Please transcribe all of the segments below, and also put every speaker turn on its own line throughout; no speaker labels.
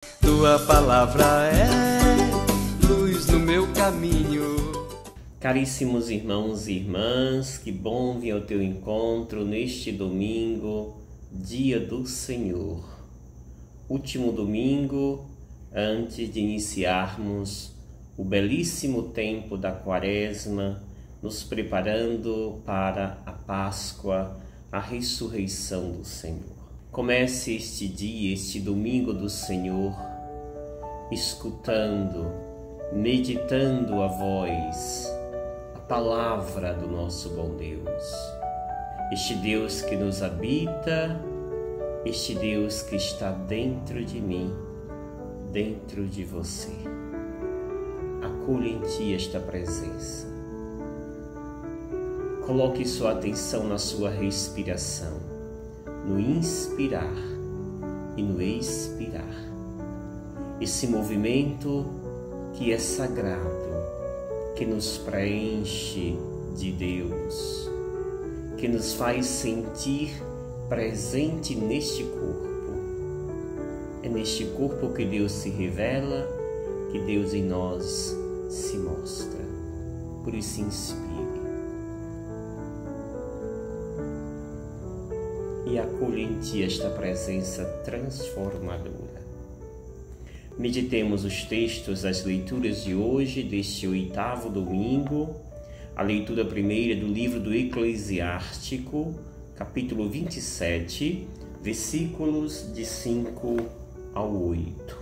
Tua palavra é luz no meu caminho.
Caríssimos irmãos e irmãs, que bom vir ao teu encontro neste domingo, dia do Senhor. Último domingo antes de iniciarmos o belíssimo tempo da Quaresma, nos preparando para a Páscoa, a ressurreição do Senhor. Comece este dia, este domingo do Senhor, escutando, meditando a voz, a palavra do nosso bom Deus. Este Deus que nos habita, este Deus que está dentro de mim, dentro de você. Acolha em ti esta presença. Coloque sua atenção na sua respiração, no inspirar e no expirar. Esse movimento que é sagrado, que nos preenche de Deus, que nos faz sentir presente neste corpo. É neste corpo que Deus se revela, que Deus em nós se mostra. Por isso, inspire e acolha em ti esta presença transformadora. Meditemos os textos das leituras de hoje, deste 8º domingo. A leitura primeira do livro do Eclesiástico, capítulo 27, versículos de 5 ao 8.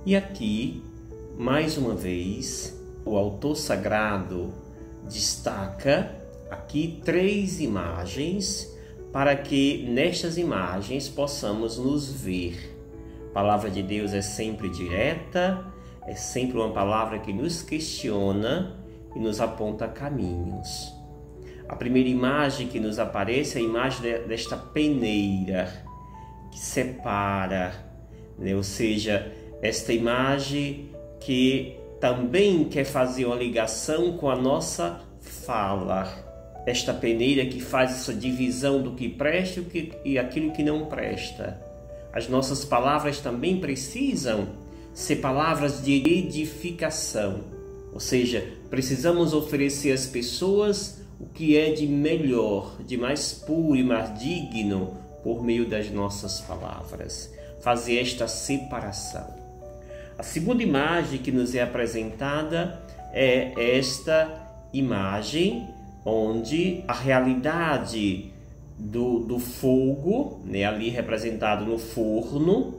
E aqui, mais uma vez, o autor sagrado destaca aqui 3 imagens para que nestas imagens possamos nos ver. A palavra de Deus é sempre direta, é sempre uma palavra que nos questiona e nos aponta caminhos. A primeira imagem que nos aparece é a imagem desta peneira que separa, né? Ou seja, esta imagem que também quer fazer uma ligação com a nossa fala. Esta peneira que faz essa divisão do que presta e aquilo que não presta. As nossas palavras também precisam ser palavras de edificação. Ou seja, precisamos oferecer às pessoas o que é de melhor, de mais puro e mais digno por meio das nossas palavras. Fazer esta separação. A segunda imagem que nos é apresentada é esta imagem onde a realidade do fogo, né, ali representado no forno,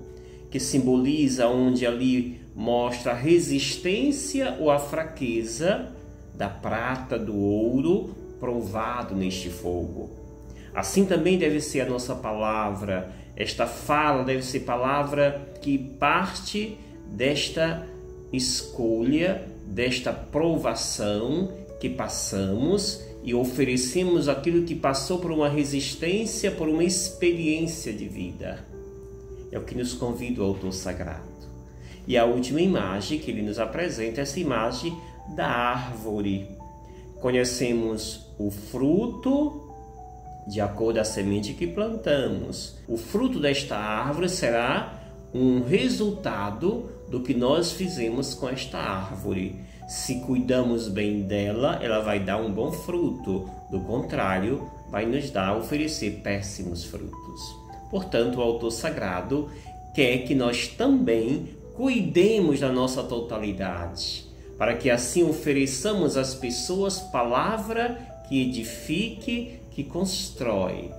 que simboliza onde ali mostra a resistência ou a fraqueza da prata, do ouro provado neste fogo. Assim também deve ser a nossa palavra. Esta fala deve ser palavra que parte desta escolha, desta provação que passamos e oferecemos aquilo que passou por uma resistência, por uma experiência de vida. É o que nos convida o autor sagrado. E a última imagem que ele nos apresenta é essa imagem da árvore. Conhecemos o fruto de acordo com a semente que plantamos. O fruto desta árvore será um resultado do que nós fizemos com esta árvore. Se cuidamos bem dela, ela vai dar um bom fruto. Do contrário, vai nos oferecer péssimos frutos. Portanto, o autor sagrado quer que nós também cuidemos da nossa totalidade, para que assim ofereçamos às pessoas palavra que edifique, que constrói.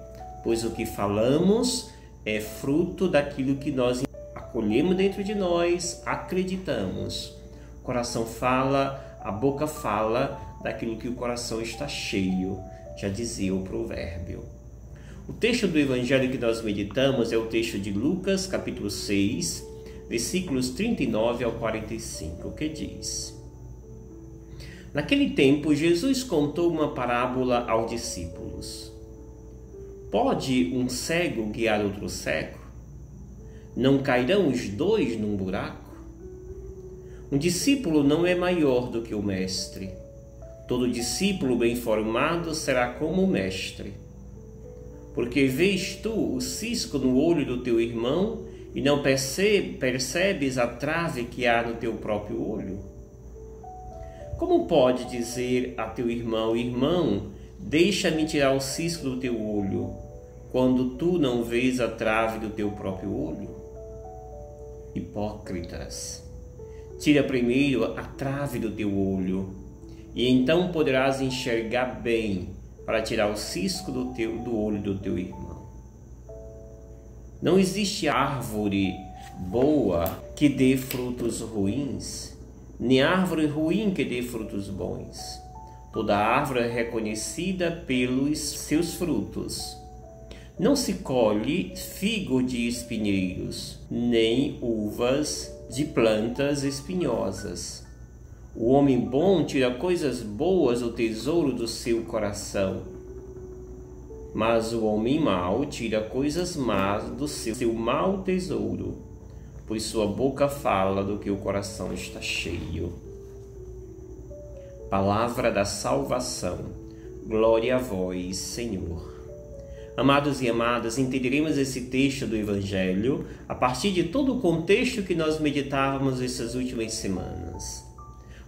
Pois o que falamos é fruto daquilo que nós acolhemos dentro de nós, acreditamos. O coração fala, a boca fala daquilo que o coração está cheio, já dizia o provérbio. O texto do evangelho que nós meditamos é o texto de Lucas, capítulo 6, versículos 39 ao 45, que diz: Naquele tempo, Jesus contou uma parábola aos discípulos. Pode um cego guiar outro cego? Não cairão os dois num buraco? Um discípulo não é maior do que o mestre. Todo discípulo bem formado será como o mestre. Porque vês tu o cisco no olho do teu irmão e não percebes a trave que há no teu próprio olho? Como pode dizer a teu irmão: irmão, deixa-me tirar o cisco do teu olho, quando tu não vês a trave do teu próprio olho? Hipócritas, tira primeiro a trave do teu olho, e então poderás enxergar bem para tirar o cisco do olho do teu irmão. Não existe árvore boa que dê frutos ruins, nem árvore ruim que dê frutos bons. Toda árvore é reconhecida pelos seus frutos. Não se colhe figo de espinheiros, nem uvas de plantas espinhosas. O homem bom tira coisas boas do tesouro do seu coração, mas o homem mau tira coisas más do seu mau tesouro, pois sua boca fala do que o coração está cheio. Palavra da salvação. Glória a vós, Senhor. Amados e amadas, entenderemos esse texto do Evangelho a partir de todo o contexto que nós meditávamos essas últimas semanas.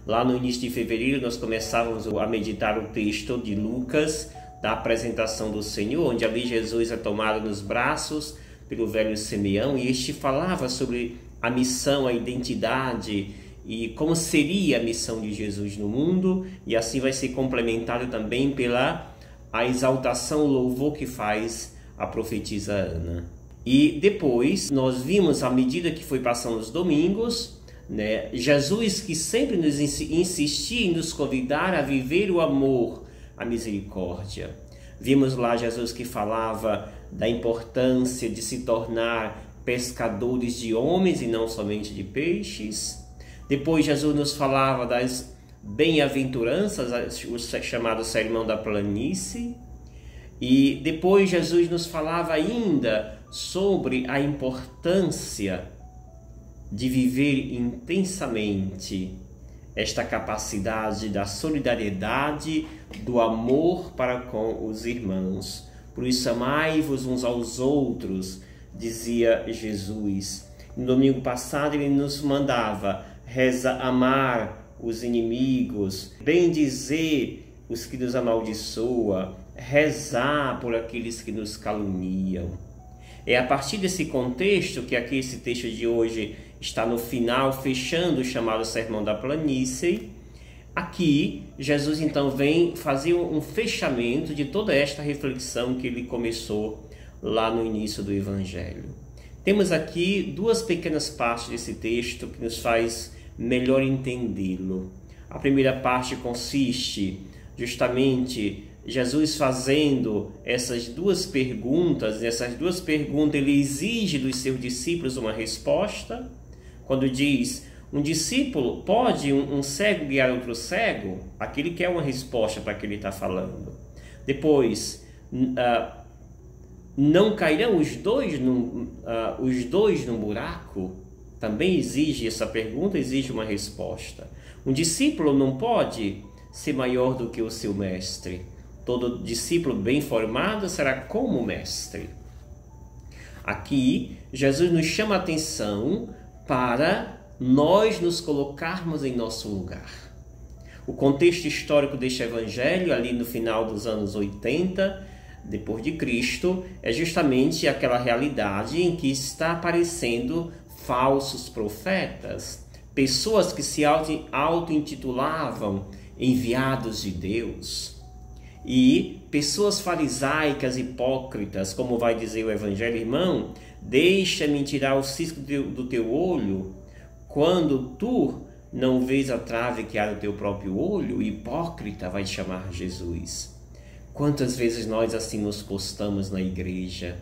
Lá no início de fevereiro nós começávamos a meditar o texto de Lucas, da apresentação do Senhor, onde ali Jesus é tomado nos braços pelo velho Simeão, e este falava sobre a missão, a identidade e como seria a missão de Jesus no mundo, e assim vai ser complementado também pela a exaltação, o louvor que faz a profetisa Ana. E depois nós vimos, à medida que foi passando os domingos, Jesus que sempre nos insistia em nos convidar a viver o amor, a misericórdia. Vimos lá Jesus que falava da importância de se tornar pescadores de homens e não somente de peixes. Depois Jesus nos falava das bem-aventuranças, o chamado Sermão da Planície. E depois Jesus nos falava ainda sobre a importância de viver intensamente esta capacidade da solidariedade, do amor para com os irmãos. Por isso, amai-vos uns aos outros, dizia Jesus. No domingo passado, ele nos mandava amar os inimigos, bendizer os que nos amaldiçoam, rezar por aqueles que nos caluniam. É a partir desse contexto que aqui esse texto de hoje está no final, fechando o chamado Sermão da Planície. Aqui, Jesus então vem fazer um fechamento de toda esta reflexão que ele começou lá no início do Evangelho. Temos aqui duas pequenas partes desse texto que nos faz melhor entendê-lo. A primeira parte consiste justamente Jesus fazendo essas duas perguntas. Nessas duas perguntas ele exige dos seus discípulos uma resposta. Quando diz: um discípulo pode um cego guiar outro cego? Aquele quer uma resposta para o que ele está falando. Depois, não cairão os dois num buraco? Também exige essa pergunta, exige uma resposta. Um discípulo não pode ser maior do que o seu mestre. Todo discípulo bem formado será como o mestre. Aqui, Jesus nos chama a atenção para nós nos colocarmos em nosso lugar. O contexto histórico deste evangelho, ali no final dos anos 80, depois de Cristo, é justamente aquela realidade em que está aparecendo falsos profetas, pessoas que se auto-intitulavam enviados de Deus, e pessoas farisaicas, hipócritas, como vai dizer o Evangelho: irmão, deixa-me tirar o cisco do teu olho, quando tu não vês a trave que há no teu próprio olho. O hipócrita vai chamar Jesus. Quantas vezes nós assim nos postamos na igreja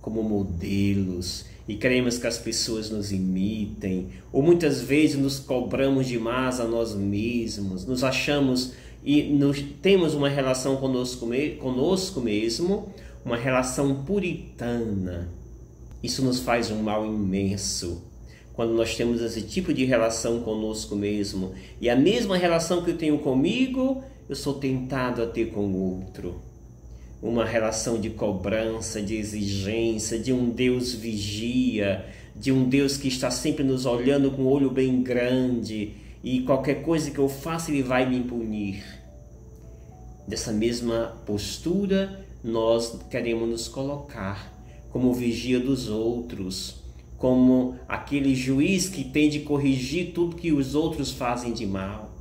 como modelos e queremos que as pessoas nos imitem, ou muitas vezes nos cobramos demais a nós mesmos, nos achamos e temos uma relação conosco mesmo, uma relação puritana. Isso nos faz um mal imenso quando nós temos esse tipo de relação conosco mesmo, e a mesma relação que eu tenho comigo, eu sou tentado a ter com o outro. Uma relação de cobrança, de exigência, de um Deus vigia, de um Deus que está sempre nos olhando com um olho bem grande e qualquer coisa que eu faça Ele vai me punir. Dessa mesma postura, nós queremos nos colocar como vigia dos outros, como aquele juiz que tem de corrigir tudo que os outros fazem de mal.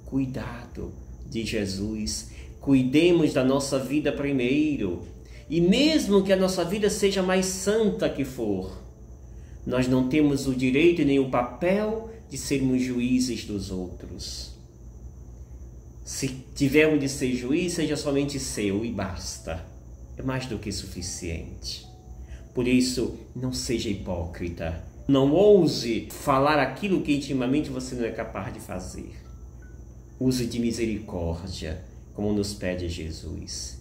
Cuidado de Jesus, cuidemos da nossa vida primeiro. E mesmo que a nossa vida seja mais santa que for, nós não temos o direito nem o papel de sermos juízes dos outros. Se tivermos de ser juiz, seja somente seu e basta. É mais do que suficiente. Por isso, não seja hipócrita. Não ouse falar aquilo que intimamente você não é capaz de fazer. Use de misericórdia, como nos pede Jesus.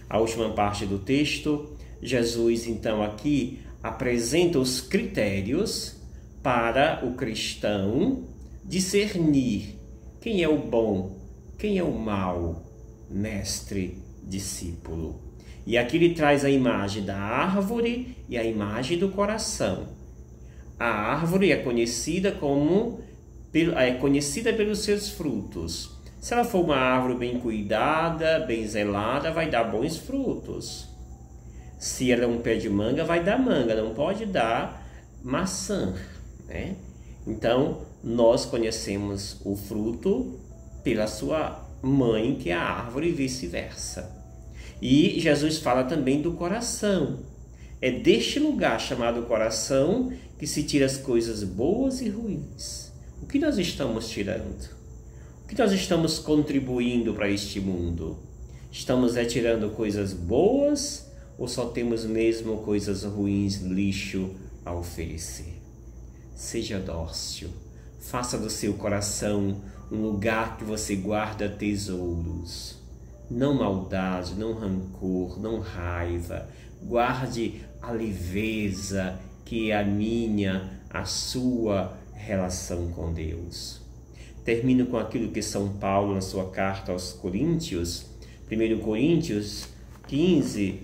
A última parte do texto, Jesus então aqui apresenta os critérios para o cristão discernir quem é o bom, quem é o mau, mestre, discípulo. E aqui ele traz a imagem da árvore e a imagem do coração. A árvore é conhecida pelos seus frutos. Se ela for uma árvore bem cuidada, bem zelada, vai dar bons frutos. Se ela é um pé de manga, vai dar manga, não pode dar maçã, né? Então, nós conhecemos o fruto pela sua mãe, que é a árvore, e vice-versa. E Jesus fala também do coração. É deste lugar chamado coração que se tira as coisas boas e ruins. O que nós estamos tirando? O que nós estamos contribuindo para este mundo? Estamos retirando coisas boas ou só temos mesmo coisas ruins, lixo a oferecer? Seja dócil. Faça do seu coração um lugar que você guarda tesouros. Não maldade, não rancor, não raiva. Guarde a leveza que é a sua relação com Deus. Termino com aquilo que São Paulo, na sua carta aos Coríntios, 1 Coríntios 15,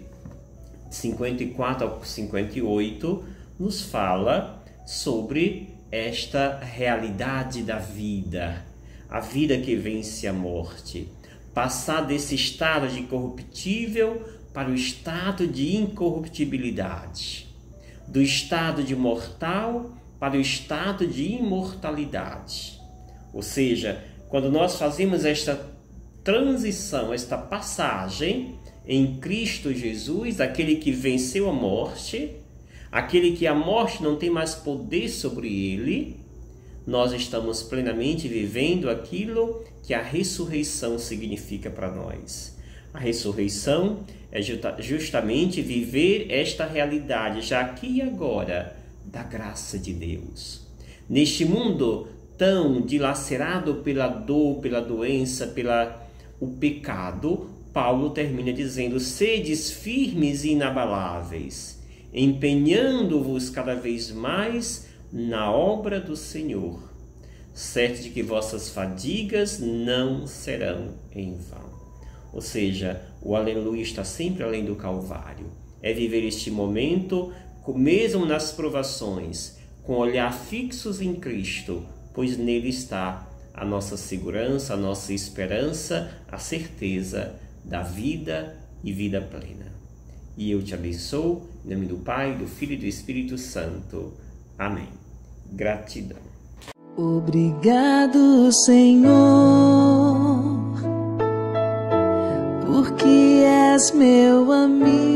54 ao 58, nos fala sobre esta realidade da vida, a vida que vence a morte. Passar desse estado de corruptível para o estado de incorruptibilidade, do estado de mortal para o estado de imortalidade. Ou seja, quando nós fazemos esta transição, esta passagem em Cristo Jesus, aquele que venceu a morte, aquele que a morte não tem mais poder sobre ele, nós estamos plenamente vivendo aquilo que a ressurreição significa para nós. A ressurreição é justamente viver esta realidade, já aqui e agora, da graça de Deus. Neste mundo tão dilacerado pela dor, pela doença, o pecado, Paulo termina dizendo: sedes firmes e inabaláveis, empenhando-vos cada vez mais na obra do Senhor, certo de que vossas fadigas não serão em vão. Ou seja, o aleluia está sempre além do Calvário. É viver este momento, mesmo nas provações, com olhar fixos em Cristo, pois nele está a nossa segurança, a nossa esperança, a certeza da vida e vida plena. E eu te abençoo, em nome do Pai, do Filho e do Espírito Santo. Amém. Gratidão.
Obrigado, Senhor, porque és meu amigo.